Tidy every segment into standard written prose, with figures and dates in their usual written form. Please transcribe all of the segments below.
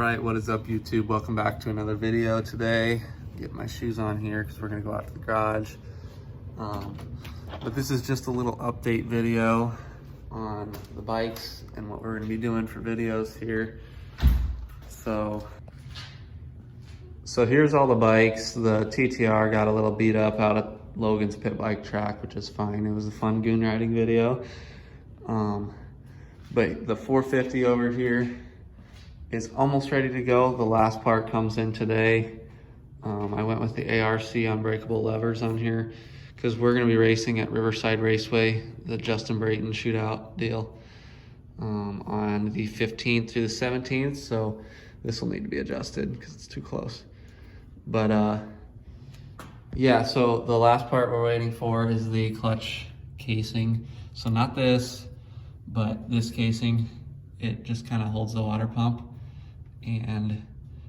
right, what is up YouTube? Welcome back to another video today. Get my shoes on here because we're gonna go out to the garage. But this is just a little update video on the bikes and what we're gonna be doing for videos here. So here's all the bikes. The TTR got a little beat up out at Logan's pit bike track, which is fine. It was a fun goon riding video. But the 450 over here is almost ready to go. The last part comes in today. I went with the ARC unbreakable levers on here because we're gonna be racing at Riverside Raceway, the Justin Brayton shootout deal, on the 15th through the 17th. So this will need to be adjusted because it's too close. But yeah, so the last part we're waiting for is the clutch casing. So not this, but this casing. It just kind of holds the water pump and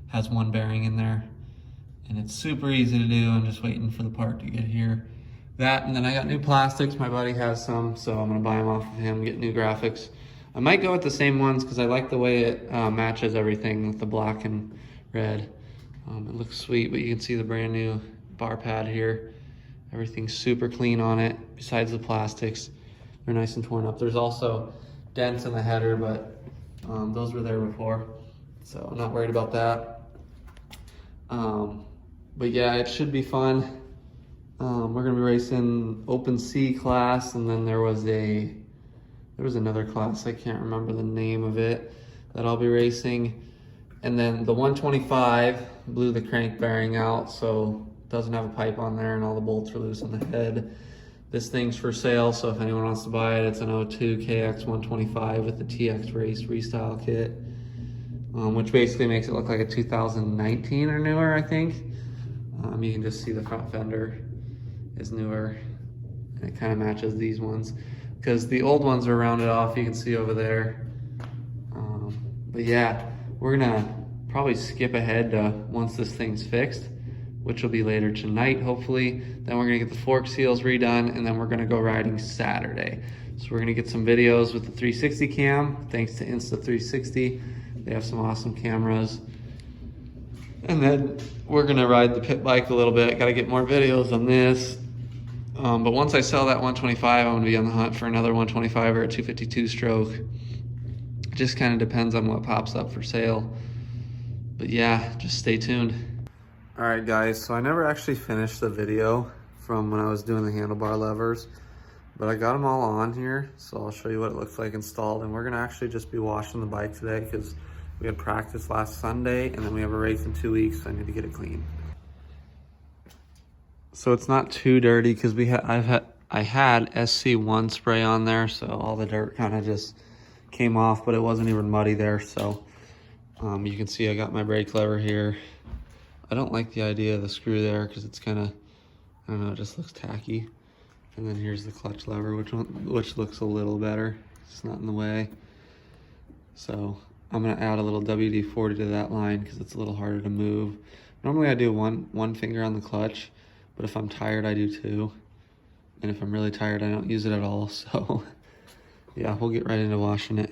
has one bearing in there. And it's super easy to do. I'm just waiting for the part to get here. That, and then I got new plastics. My buddy has some, so I'm gonna buy them off of him, get new graphics. I might go with the same ones because I like the way it matches everything with the black and red. It looks sweet, but you can see the brand new bar pad here. Everything's super clean on it, besides the plastics. They're nice and torn up. There's also dents in the header, but those were there before, so I'm not worried about that. But yeah, it should be fun. We're gonna be racing open C class, and then there was another class, I can't remember the name of it, that I'll be racing. And then the 125 blew the crank bearing out, so it doesn't have a pipe on there and all the bolts are loose on the head. This thing's for sale, so if anyone wants to buy it, it's an 02 KX 125 with the TX Race Restyle kit, which basically makes it look like a 2019 or newer, I think. You can just see the front fender is newer, and it kind of matches these ones, because the old ones are rounded off, you can see over there. But yeah, we're gonna probably skip ahead to once this thing's fixed, which will be later tonight, hopefully. Then we're gonna get the fork seals redone, and then we're gonna go riding Saturday. So we're gonna get some videos with the 360 cam, thanks to Insta360. They have some awesome cameras. And then we're gonna ride the pit bike a little bit. Gotta get more videos on this. But once I sell that 125, I'm gonna be on the hunt for another 125 or a 252 stroke. It just kind of depends on what pops up for sale. But yeah, just stay tuned. All right guys, so I never actually finished the video from when I was doing the handlebar levers, but I got them all on here, so I'll show you what it looks like installed. And we're gonna actually just be washing the bike today because we had practice last Sunday, and then we have a race in 2 weeks, so I need to get it clean. So it's not too dirty because I had SC1 spray on there, so all the dirt kind of just came off, but it wasn't even muddy there. So you can see I got my brake lever here. I don't like the idea of the screw there because it's kind of, I don't know, it just looks tacky. And then here's the clutch lever, which looks a little better. It's not in the way. So I'm gonna add a little WD-40 to that line because it's a little harder to move. Normally I do one finger on the clutch, but if I'm tired, I do two. And if I'm really tired, I don't use it at all. So yeah, we'll get right into washing it.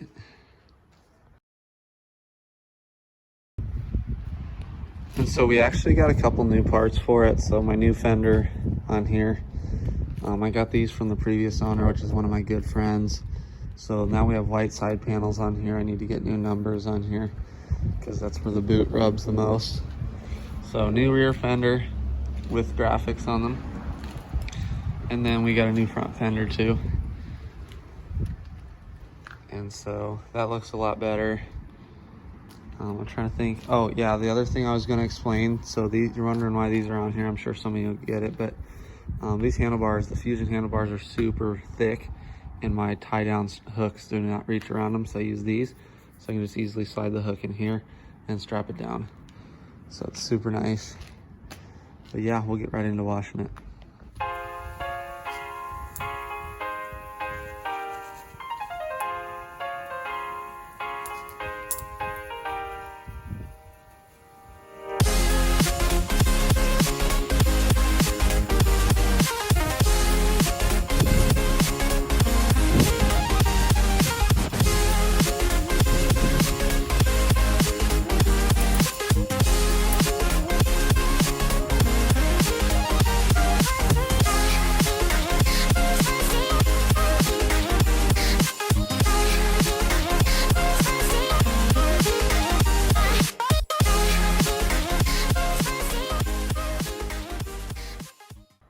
And so we actually got a couple new parts for it. So my new fender on here, I got these from the previous owner, which is one of my good friends. So now we have white side panels on here. I need to get new numbers on here because that's where the boot rubs the most. So new rear fender with graphics on them. And then we got a new front fender too. And so that looks a lot better. I'm trying to think. Oh yeah, the other thing I was going to explain. So you're wondering why these are on here. I'm sure some of you will get it, but these handlebars, the Fusion handlebars, are super thick, and my tie down hooks do not reach around them. So I use these, so I can just easily slide the hook in here and strap it down. So it's super nice. But yeah, we'll get right into washing it.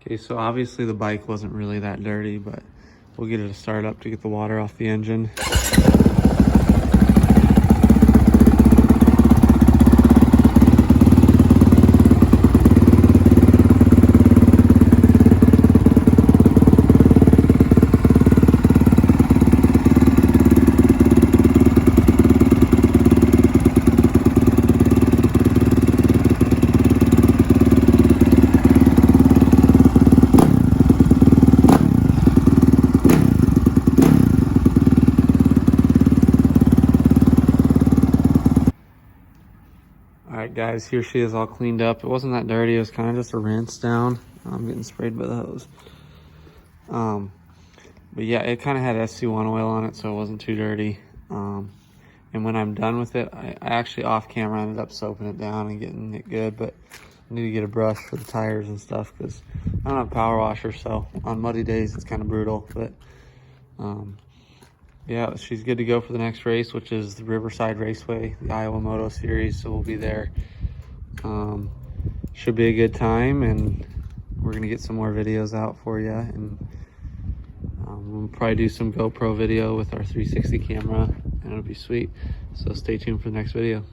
Okay, so obviously the bike wasn't really that dirty, but we'll get it to start up to get the water off the engine. Alright guys, here she is all cleaned up. It wasn't that dirty, it was kind of just a rinse down. I'm getting sprayed by the hose. But yeah, it kind of had SC1 oil on it, so it wasn't too dirty. And when I'm done with it, I actually off camera ended up soaping it down and getting it good, but I need to get a brush for the tires and stuff because I don't have a power washer, so on muddy days it's kind of brutal. But yeah, she's good to go for the next race, which is the Riverside Raceway, the Iowa Moto Series, so we'll be there. Should be a good time, and we're gonna get some more videos out for you, and we'll probably do some GoPro video with our 360 camera, and it'll be sweet. So stay tuned for the next video.